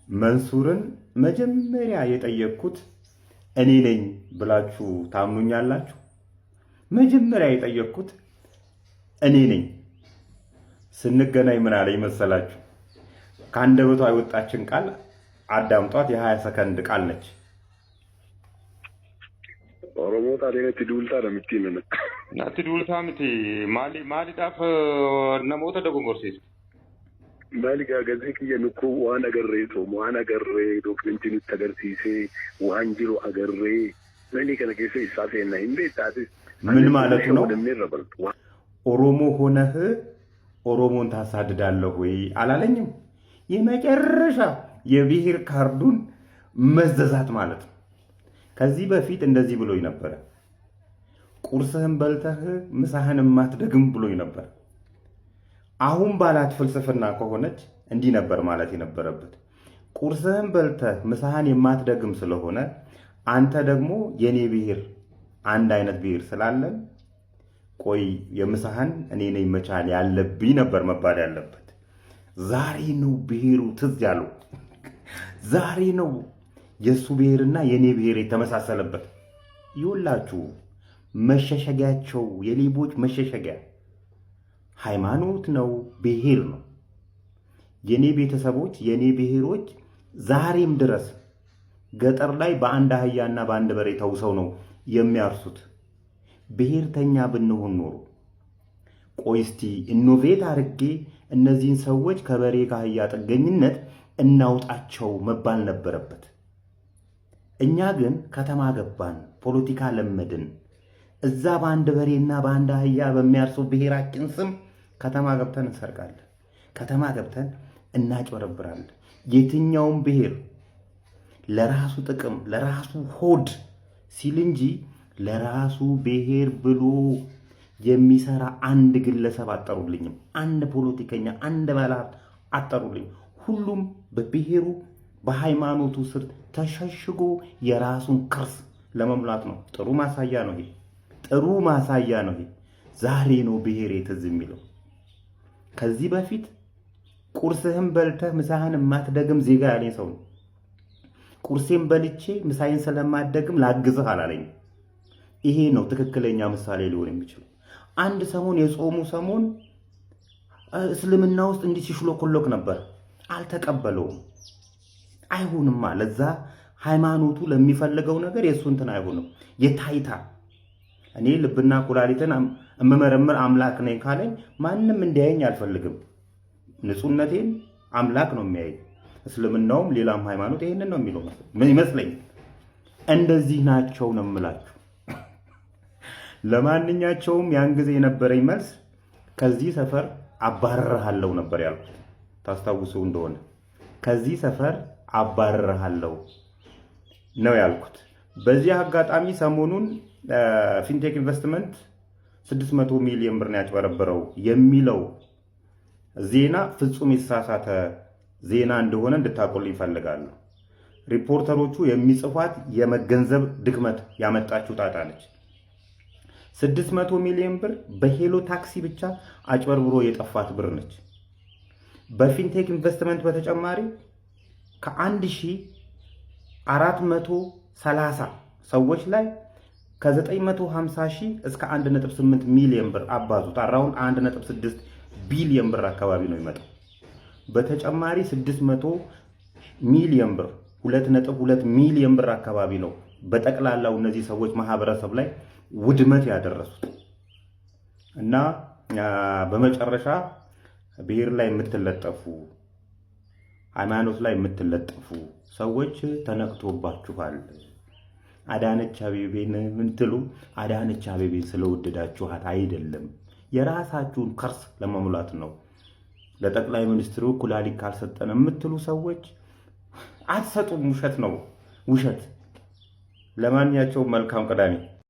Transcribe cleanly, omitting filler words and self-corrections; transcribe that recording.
መንሱርን መጀመሪያ የጠየቅኩት እኔ ነኝ ብላችሁ ታምኑኛላችሁ? መጀመሪያ የጠየቅኩት እኔ ነኝ። ስንገናኝ ምን አለኝ መሰላችሁ? ከአንደበቷ የወጣችን ቃል አዳምጧት። የ20 ሰከንድ ቃል ነች። ኦሮሞ ታዲያ ዱልታ ለምቲ ምን ናቲ ዱልታ ምቲ ማሊ ዳፍ ነሞተ ደጎንጎርሲስ ማሊጋ ገዚክ የንኩ ዋና ገሬ ዋና ገሬ ዶክመንቲን ተገርሲሴ ዋንጅሮ አገሬ ለኔ ከነገሰ ይሳፈና እንዴት ምን ማለት ነው? ኦሮሞ ሆነህ ኦሮሞን ታሳድዳለህ ወይ አላለኝም። የመጨረሻ የብሔር ካርዱን መዘዛት ማለት ነው። ከዚህ በፊት እንደዚህ ብሎኝ ነበር። ቁርስህን በልተህ ምሳህን ማትደግም ብሎኝ ነበር። አሁን ባላት ፍልስፍና ከሆነች እንዲህ ነበር ማለት የነበረበት። ቁርስህን በልተህ ምሳህን የማትደግም ስለሆነ አንተ ደግሞ የኔ ብሔር አንድ አይነት ብሔር ስላለን ቆይ የምሳህን እኔ ነኝ መቻል ያለብኝ ነበር መባል ያለበት። ዛሬ ነው ብሔሩ ትዝ ያለው። ዛሬ ነው የሱ ብሔርና የኔ ብሔር የተመሳሰለበት። ይውላችሁ መሸሸጊያቸው የሌቦች መሸሸጊያ ሃይማኖት ነው፣ ብሔር ነው። የኔ ቤተሰቦች የኔ ብሔሮች ዛሬም ድረስ ገጠር ላይ በአንድ አህያና በአንድ በሬ ተውሰው ነው የሚያርሱት። ብሔርተኛ ብንሆን ኖሮ ቆይ እስቲ ኢኖቬት አድርጌ እነዚህን ሰዎች ከበሬ ከአህያ ጥገኝነት እናውጣቸው መባል ነበረበት። እኛ ግን ከተማ ገባን፣ ፖለቲካ ለመድን። እዛ በአንድ በሬና በአንድ አህያ በሚያርሰው ብሔራችን ስም ከተማ ገብተን እንሰርቃለን፣ ከተማ ገብተን እናጭበረብራለን። የትኛውም ብሔር ለራሱ ጥቅም ለራሱ ሆድ ሲል እንጂ ለራሱ ብሔር ብሎ የሚሰራ አንድ ግለሰብ አጠሩልኝም፣ አንድ ፖለቲከኛ፣ አንድ ባለሀብት አጠሩልኝ። ሁሉም በብሔሩ በሃይማኖቱ ስር ተሸሽጎ የራሱን ቅርስ ለመሙላት ነው። ጥሩ ማሳያ ነው ይሄ፣ ጥሩ ማሳያ ነው ይሄ። ዛሬ ነው ብሔሬ ትዝ የሚለው። ከዚህ በፊት ቁርስህን በልተህ ምሳህን የማትደግም ዜጋ ያለኝ ሰው ነው። ቁርሴን በልቼ ምሳዬን ስለማትደግም ላግዝህ አላለኝ። ይሄ ነው ትክክለኛ ምሳሌ ሊሆን የሚችለው። አንድ ሰሞን የጾሙ ሰሞን እስልምና ውስጥ እንዲህ ሲሽሎኮሎክ ነበር፣ አልተቀበለውም። አይሆንማ፣ ለዛ ሃይማኖቱ ለሚፈልገው ነገር የሱ እንትን አይሆንም። የታይታ እኔ ልብና ኩላሊትን እመመረምር አምላክ ነኝ ካለኝ ማንም እንዲያየኝ አልፈልግም። ንጹህነቴን አምላክ ነው የሚያየኝ። እስልምናውም ሌላም ሃይማኖት ይሄንን ነው የሚለው ምን ይመስለኝ። እንደዚህ ናቸው ነው የምላችሁ። ለማንኛቸውም ያን ጊዜ የነበረኝ መልስ ከዚህ ሰፈር አባረርሃለሁ ነበር ያልኩት። ታስታውሱ እንደሆነ ከዚህ ሰፈር አባረርሃለሁ ነው ያልኩት። በዚህ አጋጣሚ ሰሞኑን ፊንቴክ ኢንቨስትመንት 600 ሚሊዮን ብር ነው ያጭበረበረው የሚለው ዜና ፍጹም የተሳሳተ ዜና እንደሆነ እንድታቆልኝ ይፈልጋሉ። ሪፖርተሮቹ የሚጽፏት የመገንዘብ ድክመት ያመጣችው ጣጣ ነች። 600 ሚሊዮን ብር በሄሎ ታክሲ ብቻ አጭበርብሮ የጠፋት ብር ነች። በፊንቴክ ኢንቨስትመንት በተጨማሪ ከ1430 ሰዎች ላይ ከ950 ሺህ እስከ 1.8 ሚሊዮን ብር አባዙት። አራውን 1.6 ቢሊዮን ብር አካባቢ ነው ይመጣው። በተጨማሪ 600 ሚሊዮን ብር 2.2 ሚሊዮን ብር አካባቢ ነው በጠቅላላው እነዚህ ሰዎች ማህበረሰብ ላይ ውድመት ያደረሱት። እና በመጨረሻ ብሔር ላይ የምትለጠፉ ሃይማኖት ላይ የምትለጠፉ ሰዎች ተነቅቶባችኋል። አዳነች አቤቤን ምንትሉ አዳነች አቤቤን ስለወደዳችኋት አይደለም፣ የራሳችሁን ከርስ ለመሙላት ነው። ለጠቅላይ ሚኒስትሩ ኩላሊት ካልሰጠን የምትሉ ሰዎች አትሰጡም። ውሸት ነው፣ ውሸት። ለማንኛቸውም መልካም ቅዳሜ።